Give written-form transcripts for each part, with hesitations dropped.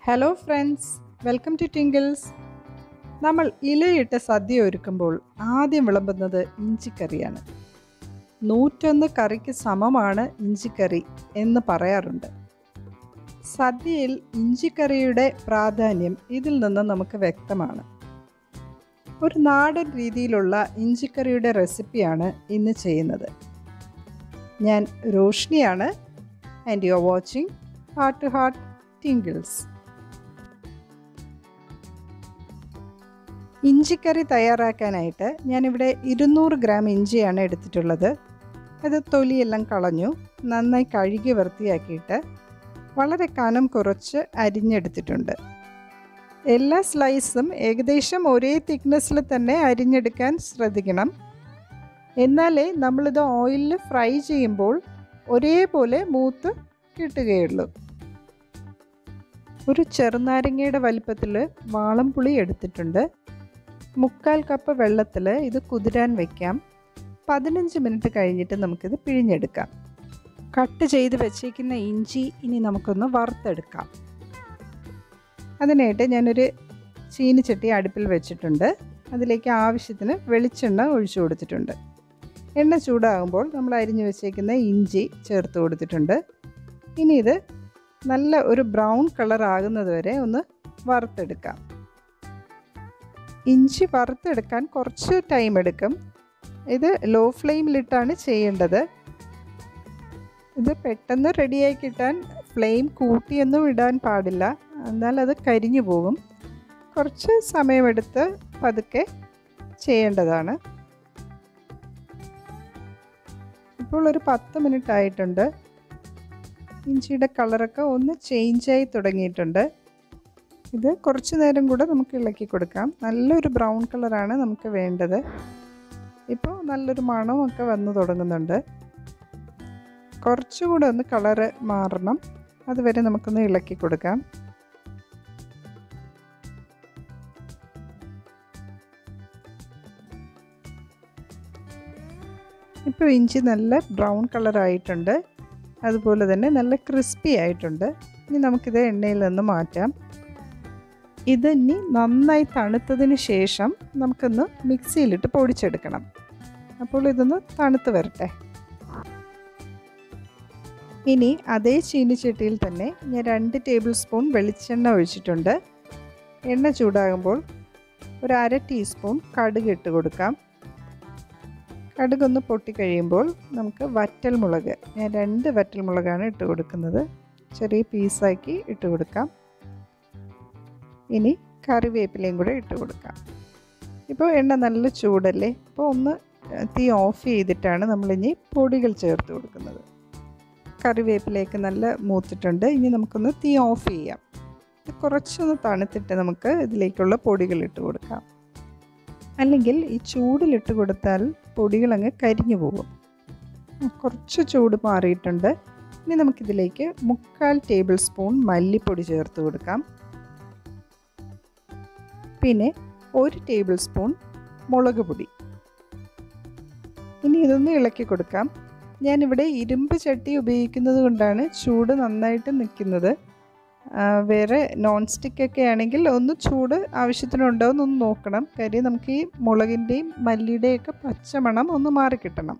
Hello friends, welcome to Tinkles. നമ്മൾ ഇലയിട്ട സദ്യ ഒരുക്കുമ്പോൾ ആദ്യം വിളമ്പുന്നത് ഇഞ്ചിക്കറിയാണ്. 101 കറിക്ക് സമമാണ് ഇഞ്ചിക്കറി എന്ന് പറയാറുണ്ട്. സദ്യയിൽ ഇഞ്ചിക്കറിയുടെ പ്രാധാന്യം ഇതിൽ നിന്ന് നമുക്ക് വ്യക്തമാണ്. ഒരു നാടൻ രീതിയിലുള്ള ഇഞ്ചിക്കറിയുടെ റെസിപ്പിയാണ് ഇന്ന് ചെയ്യുന്നത്. ഞാൻ റോഷ്നിയാണ് and you are watching heart to heart twinkles. ഇഞ്ചിക്കറി തയ്യാറാക്കാനായിട്ട് ഞാനിവിടെ 200 ഗ്രാം ഇഞ്ചിയാണ് എടുത്തിട്ടുള്ളത്. അത് തൊലിയെല്ലാം കളഞ്ഞു നന്നായി കഴുകി വൃത്തിയാക്കിയിട്ട് വളരെ കനം കുറച്ച് അരിഞ്ഞെടുത്തിട്ടുണ്ട്. എല്ലാ സ്ലൈസും ഏകദേശം ഒരേ തിക്നെസ്സിൽ തന്നെ അരിഞ്ഞെടുക്കാൻ ശ്രദ്ധിക്കണം. എന്നാലേ നമ്മളിത് ഓയിലിൽ ഫ്രൈ ചെയ്യുമ്പോൾ ഒരേപോലെ മൂത്ത് കിട്ടുകയുള്ളൂ. ഒരു ചെറുനാരങ്ങയുടെ വലിപ്പത്തിൽ വാളംപുളി എടുത്തിട്ടുണ്ട്. 3/4 കപ്പ് വെള്ളത്തിൽ ഇത് കുതിരാൻ വയ്ക്കാം. 15 മിനിറ്റ് കഴിഞ്ഞിട്ട് നമുക്കിത് പിഴിഞ്ഞെടുക്കാം. കട്ട് ചെയ്ത് വെച്ചേക്കുന്ന ഇഞ്ചി ഇനി നമുക്കൊന്ന് വറുത്തെടുക്കാം. അതിനായിട്ട് ഞാനൊരു ചീനിച്ചട്ടി അടുപ്പിൽ വെച്ചിട്ടുണ്ട്. അതിലേക്ക് ആവശ്യത്തിന് വെളിച്ചെണ്ണ ഒഴിച്ചു കൊടുത്തിട്ടുണ്ട്. എണ്ണ ചൂടാകുമ്പോൾ നമ്മൾ അരിഞ്ഞു വെച്ചേക്കുന്ന ഇഞ്ചി ചേർത്ത് കൊടുത്തിട്ടുണ്ട്. ഇനി ഇത് നല്ല ഒരു ബ്രൗൺ കളർ ആകുന്നത് വരെ ഒന്ന് വറുത്തെടുക്കാം. ഇഞ്ചി വറുത്തെടുക്കാൻ കുറച്ച് ടൈം എടുക്കും. ഇത് ലോ ഫ്ലെയിമിലിട്ടാണ് ചെയ്യേണ്ടത്. ഇത് പെട്ടെന്ന് റെഡിയായി കിട്ടാൻ ഫ്ലെയിം കൂട്ടിയൊന്നും ഇടാൻ പാടില്ല, എന്നാൽ അത് കരിഞ്ഞു പോകും. കുറച്ച് സമയമെടുത്ത് പതുക്കെ ചെയ്യേണ്ടതാണ്. ഇപ്പോൾ ഒരു 10 മിനിറ്റ് ആയിട്ടുണ്ട്. ഇഞ്ചിയുടെ കളറൊക്കെ ഒന്ന് ചേഞ്ചായി തുടങ്ങിയിട്ടുണ്ട്. ഇത് കുറച്ച് നേരം കൂടെ നമുക്ക് ഇളക്കി കൊടുക്കാം. നല്ലൊരു ബ്രൗൺ കളറാണ് നമുക്ക് വേണ്ടത്. ഇപ്പോൾ നല്ലൊരു മണമൊക്കെ വന്നു തുടങ്ങുന്നുണ്ട്. കുറച്ചുകൂടെ ഒന്ന് കളറ് മാറണം, അതുവരെ നമുക്കൊന്ന് ഇളക്കി കൊടുക്കാം. ഇപ്പോൾ ഇഞ്ചി നല്ല ബ്രൗൺ കളറായിട്ടുണ്ട്. അതുപോലെ തന്നെ നല്ല ക്രിസ്പി ആയിട്ടുണ്ട്. ഇനി നമുക്കിത് എണ്ണയിൽ നിന്ന് മാറ്റാം. ഇതിനി നന്നായി തണുത്തതിന് ശേഷം നമുക്കൊന്ന് മിക്സിയിലിട്ട് പൊടിച്ചെടുക്കണം. അപ്പോൾ ഇതൊന്ന് തണുത്ത് വരട്ടെ. ഇനി അതേ ചീനിച്ചട്ടിയിൽ തന്നെ ഞാൻ 2 ടേബിൾ സ്പൂൺ വെളിച്ചെണ്ണ ഒഴിച്ചിട്ടുണ്ട്. എണ്ണ ചൂടാകുമ്പോൾ ഒരു 1/2 ടീസ്പൂൺ കടുക് ഇട്ട് കൊടുക്കാം. കടുകൊന്ന് പൊട്ടിക്കഴിയുമ്പോൾ നമുക്ക് വറ്റൽമുളക്, ഞാൻ 2 വറ്റൽമുളകാണ് ഇട്ട് കൊടുക്കുന്നത്. ചെറിയ പീസാക്കി ഇട്ട് കൊടുക്കാം. ഇനി കറിവേപ്പിലയും കൂടെ ഇട്ട് കൊടുക്കാം. ഇപ്പോൾ എണ്ണ നല്ല ചൂടല്ലേ, അപ്പോൾ ഒന്ന് തീ ഓഫ് ചെയ്തിട്ടാണ് നമ്മളിനി പൊടികൾ ചേർത്ത് കൊടുക്കുന്നത്. കറിവേപ്പിലേക്ക് നല്ല മൂത്തിട്ടുണ്ട്. ഇനി നമുക്കൊന്ന് തീ ഓഫ് ചെയ്യാം. ഇത് കുറച്ചൊന്ന് തണുത്തിട്ട് നമുക്ക് ഇതിലേക്കുള്ള പൊടികൾ ഇട്ട് കൊടുക്കാം. അല്ലെങ്കിൽ ഈ ചൂടിലിട്ട് കൊടുത്താൽ പൊടികളങ്ങ് കരിഞ്ഞു പോകും. കുറച്ച് ചൂട് മാറിയിട്ടുണ്ട്. ഇനി നമുക്കിതിലേക്ക് 3/4 ടേബിൾ സ്പൂൺ മല്ലിപ്പൊടി ചേർത്ത് കൊടുക്കാം. പിന്നെ 1 ടേബിൾ സ്പൂൺ മുളക് പൊടി. ഇനി ഇതൊന്ന് ഇളക്കി കൊടുക്കാം. ഞാനിവിടെ ഇരുമ്പ് ചട്ടി ഉപയോഗിക്കുന്നത് കൊണ്ടാണ് ചൂട് നന്നായിട്ട് നിൽക്കുന്നത്. വേറെ നോൺ സ്റ്റിക്കൊക്കെ ആണെങ്കിൽ ഒന്ന് ചൂട് ആവശ്യത്തിനുണ്ടോ എന്നൊന്ന് നോക്കണം. കാര്യം നമുക്ക് ഈ മുളകിൻ്റെയും മല്ലിയുടെയൊക്കെ പച്ചമണം ഒന്ന് മാറിക്കിട്ടണം.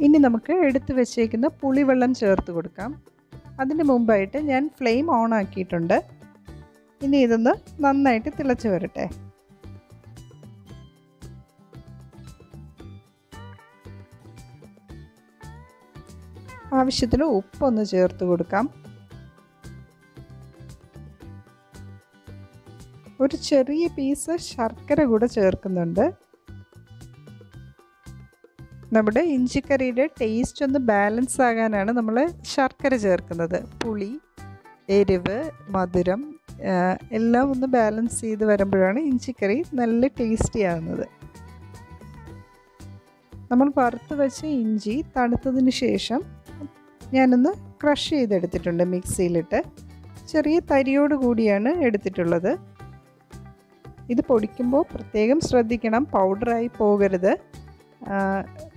ഇനി നമുക്ക് എടുത്ത് വെച്ചേക്കുന്ന പുളിവെള്ളം ചേർത്ത് കൊടുക്കാം. അതിന് മുമ്പായിട്ട് ഞാൻ ഫ്ലെയിം ഓൺ ആക്കിയിട്ടുണ്ട്. ഇനി ഇതൊന്ന് നന്നായിട്ട് തിളച്ച് വരട്ടെ. ആവശ്യത്തിന് ഉപ്പൊന്ന് ചേർത്ത് കൊടുക്കാം. ഒരു ചെറിയ പീസ് ശർക്കര കൂടെ ചേർക്കുന്നുണ്ട്. നമ്മുടെ ഇഞ്ചിക്കറിയുടെ ടേസ്റ്റ് ഒന്ന് ബാലൻസ് ആകാനാണ് നമ്മൾ ശർക്കര ചേർക്കുന്നത്. പുളി, എരിവ്, മധുരം എല്ലാം ഒന്ന് ബാലൻസ് ചെയ്ത് വരുമ്പോഴാണ് ഇഞ്ചിക്കറി നല്ല ടേസ്റ്റി ആകുന്നത്. നമ്മൾ വറുത്ത് വെച്ച ഇഞ്ചി തണുത്തതിന് ശേഷം ഞാനൊന്ന് ക്രഷ് ചെയ്തെടുത്തിട്ടുണ്ട് മിക്സിയിലിട്ട്. ചെറിയ തരിയോട് കൂടിയാണ് എടുത്തിട്ടുള്ളത്. ഇത് പൊടിക്കുമ്പോൾ പ്രത്യേകം ശ്രദ്ധിക്കണം, പൗഡറായി പോകരുത്.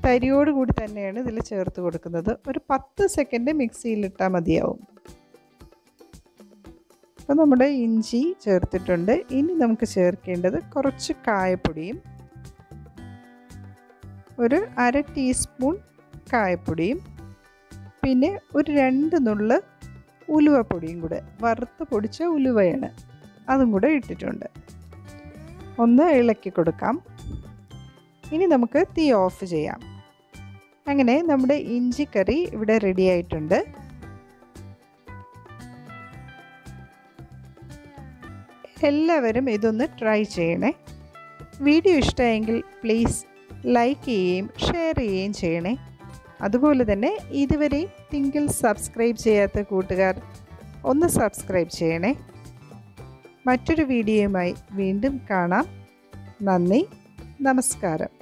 തരിയോട് കൂടി തന്നെയാണ് ഇതിൽ ചേർത്ത് കൊടുക്കുന്നത്. ഒരു 10 സെക്കൻഡ് മിക്സിയിലിട്ടാൽ മതിയാവും. അപ്പോൾ നമ്മുടെ ഇഞ്ചി ചേർത്തിട്ടുണ്ട്. ഇനി നമുക്ക് ചേർക്കേണ്ടത് കുറച്ച് കായപ്പൊടിയും ഒരു 1/2 ടീസ്പൂൺ കായപ്പൊടിയും പിന്നെ ഒരു 2 നുള്ള് ഉലുവപ്പൊടിയും കൂടെ, വറുത്ത് പൊടിച്ച ഉലുവയാണ്, അതും കൂടെ ഇട്ടിട്ടുണ്ട്. ഒന്ന് ഇളക്കി കൊടുക്കാം. ഇനി നമുക്ക് തീ ഓഫ് ചെയ്യാം. അങ്ങനെ നമ്മുടെ ഇഞ്ചി കറി ഇവിടെ റെഡി ആയിട്ടുണ്ട്. എല്ലാവരും ഇതൊന്ന് ട്രൈ ചെയ്യണേ. വീഡിയോ ഇഷ്ടമായെങ്കിൽ പ്ലീസ് ലൈക്ക് ചെയ്യുകയും ഷെയർ ചെയ്യുകയും ചെയ്യണേ. അതുപോലെ തന്നെ ഇതുവരെയും തിങ്കിൽ സബ്സ്ക്രൈബ് ചെയ്യാത്ത കൂട്ടുകാർ ഒന്ന് സബ്സ്ക്രൈബ് ചെയ്യണേ. മറ്റൊരു വീഡിയോയുമായി വീണ്ടും കാണാം. നന്ദി, നമസ്കാരം.